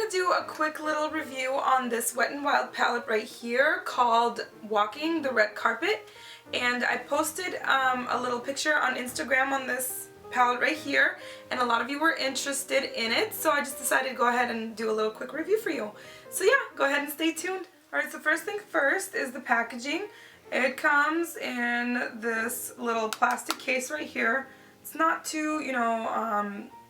going to do a quick little review on this Wet n Wild palette right here called Walking the Red Carpet. And I posted a little picture on Instagram on this palette right here, and a lot of you were interested in it, so I just decided to go ahead and do a little quick review for you. So yeah, go ahead and stay tuned. Alright, so first thing first is the packaging. It comes in this little plastic case right here. It's not too,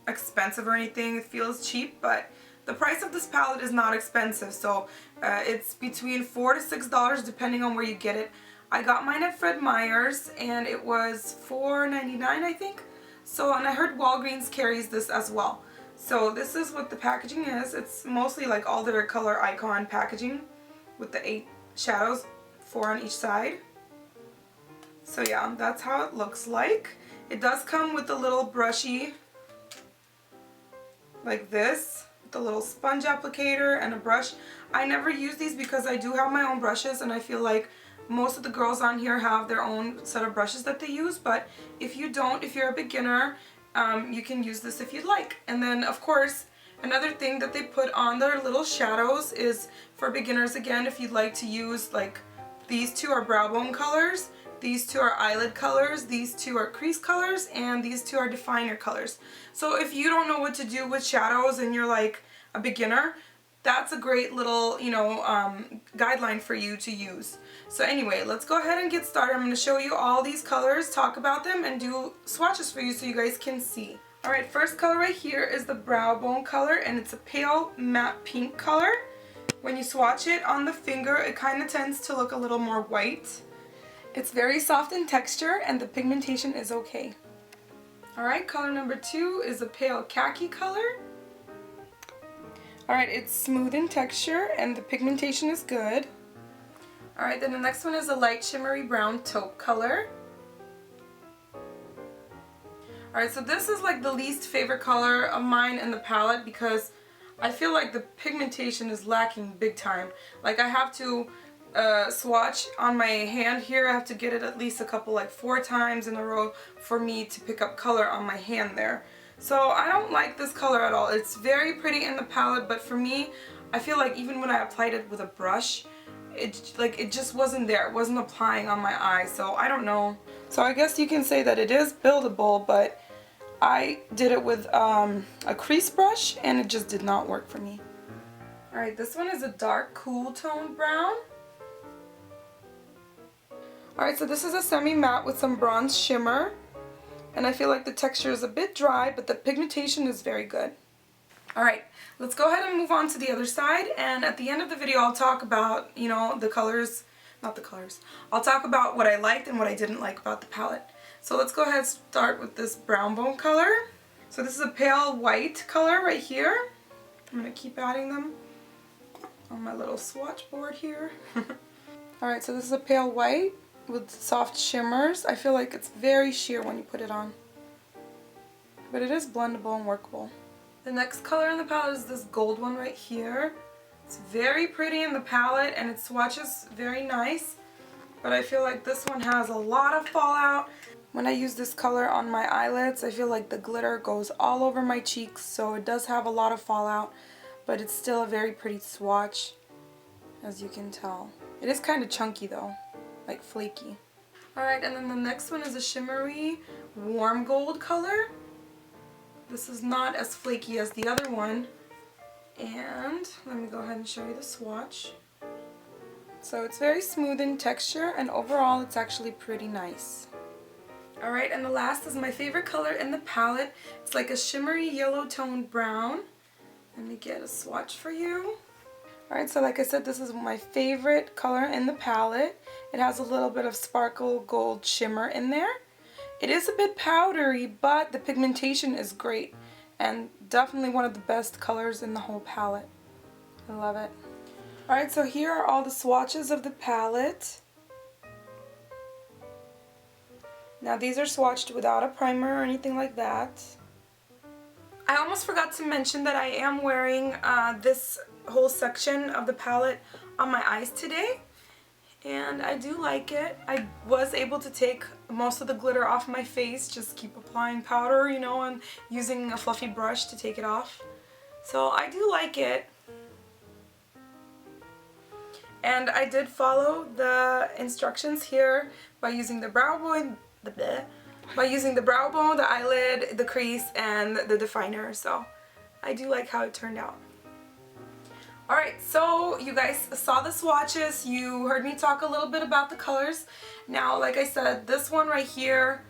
expensive or anything. It feels cheap, but the price of this palette is not expensive, so it's between $4 to $6 depending on where you get it. I got mine at Fred Meyer's and it was $4.99 I think. So, and I heard Walgreens carries this as well. So this is what the packaging is. It's mostly like all their color icon packaging with the 8 shadows, 4 on each side. So yeah, that's how it looks like. It does come with a little brushy like this, with a little sponge applicator and a brush. I never use these because I do have my own brushes, and I feel like most of the girls on here have their own set of brushes that they use, but if you don't, if you're a beginner, you can use this if you'd like. And then of course, another thing that they put on their little shadows is for beginners again, if you'd like to use, like, these two are brow bone colors, these two are eyelid colors, these two are crease colors, and these two are definer colors. So if you don't know what to do with shadows and you're like a beginner, that's a great little, guideline for you to use. So anyway, let's go ahead and get started. I'm going to show you all these colors, talk about them, and do swatches for you so you guys can see. Alright, first color right here is the brow bone color, and it's a pale matte pink color. When you swatch it on the finger, it kind of tends to look a little more white. It's very soft in texture, and the pigmentation is okay. Alright, color number 2 is a pale khaki color. Alright, it's smooth in texture and the pigmentation is good. Alright, then the next one is a light shimmery brown taupe color. Alright, so this is like the least favorite color of mine in the palette because I feel like the pigmentation is lacking big time. Like, I have to swatch on my hand here. I have to get it at least a couple, like 4 times in a row for me to pick up color on my hand there. So I don't like this color at all. It's very pretty in the palette, but for me, I feel like even when I applied it with a brush, it just wasn't there. It wasn't applying on my eye, so I don't know. So I guess you can say that it is buildable, but I did it with a crease brush and it just did not work for me. Alright, this one is a dark cool toned brown. Alright, so this is a semi-matte with some bronze shimmer. And I feel like the texture is a bit dry, but the pigmentation is very good. Alright, let's go ahead and move on to the other side, and at the end of the video I'll talk about, the colors, not the colors. I'll talk about what I liked and what I didn't like about the palette. So let's go ahead and start with this brown bone color. So this is a pale white color right here. I'm going to keep adding them on my little swatch board here. Alright, so this is a pale white with soft shimmers. I feel like it's very sheer when you put it on, but it is blendable and workable. The next color in the palette is this gold one right here. It's very pretty in the palette and it swatches very nice, but I feel like this one has a lot of fallout. When I use this color on my eyelids, I feel like the glitter goes all over my cheeks, so it does have a lot of fallout, but it's still a very pretty swatch, as you can tell. It is kind of chunky though, like flaky. Alright, and then the next one is a shimmery warm gold color. This is not as flaky as the other one. And let me go ahead and show you the swatch. So it's very smooth in texture, and overall it's actually pretty nice. Alright, and the last is my favorite color in the palette. It's like a shimmery yellow toned brown. Let me get a swatch for you. Alright, so like I said, this is my favorite color in the palette. It has a little bit of sparkle gold shimmer in there. It is a bit powdery, but the pigmentation is great and definitely one of the best colors in the whole palette. I love it. Alright, so here are all the swatches of the palette. Now these are swatched without a primer or anything like that. I almost forgot to mention that I am wearing this whole section of the palette on my eyes today, and I do like it. I was able to take most of the glitter off my face, just keep applying powder, and using a fluffy brush to take it off. So I do like it. And I did follow the instructions here by using the brow bone, the eyelid, the crease, and the definer. So I do like how it turned out. Alright, so you guys saw the swatches. You heard me talk a little bit about the colors. Now, like I said, this one right here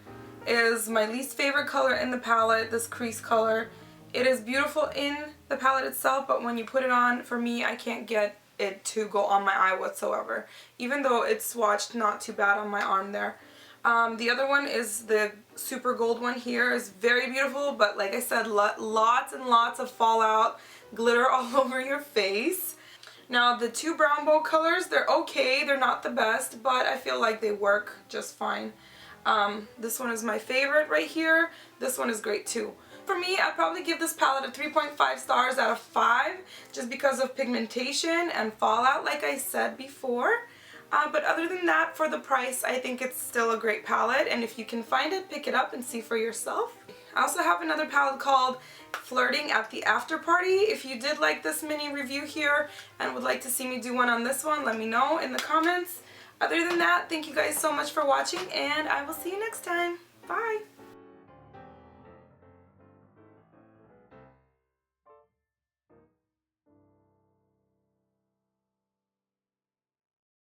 is my least favorite color in the palette, this crease color. It is beautiful in the palette itself, but when you put it on, for me, I can't get it to go on my eye whatsoever, even though it's swatched not too bad on my arm there. The other one is the super gold one here. Is very beautiful, but like I said, lots and lots of fallout, glitter all over your face. Now the two brown bow colors, they're okay, they're not the best, but I feel like they work just fine. This one is my favorite right here. This one is great too. For me, I'd probably give this palette a 3.5 stars out of 5 just because of pigmentation and fallout, like I said before. But other than that, for the price, I think it's still a great palette, and if you can find it, pick it up and see for yourself. I also have another palette called Flirting at the After Party. If you did like this mini review here and would like to see me do one on this one, let me know in the comments. Other than that, thank you guys so much for watching, and I will see you next time. Bye!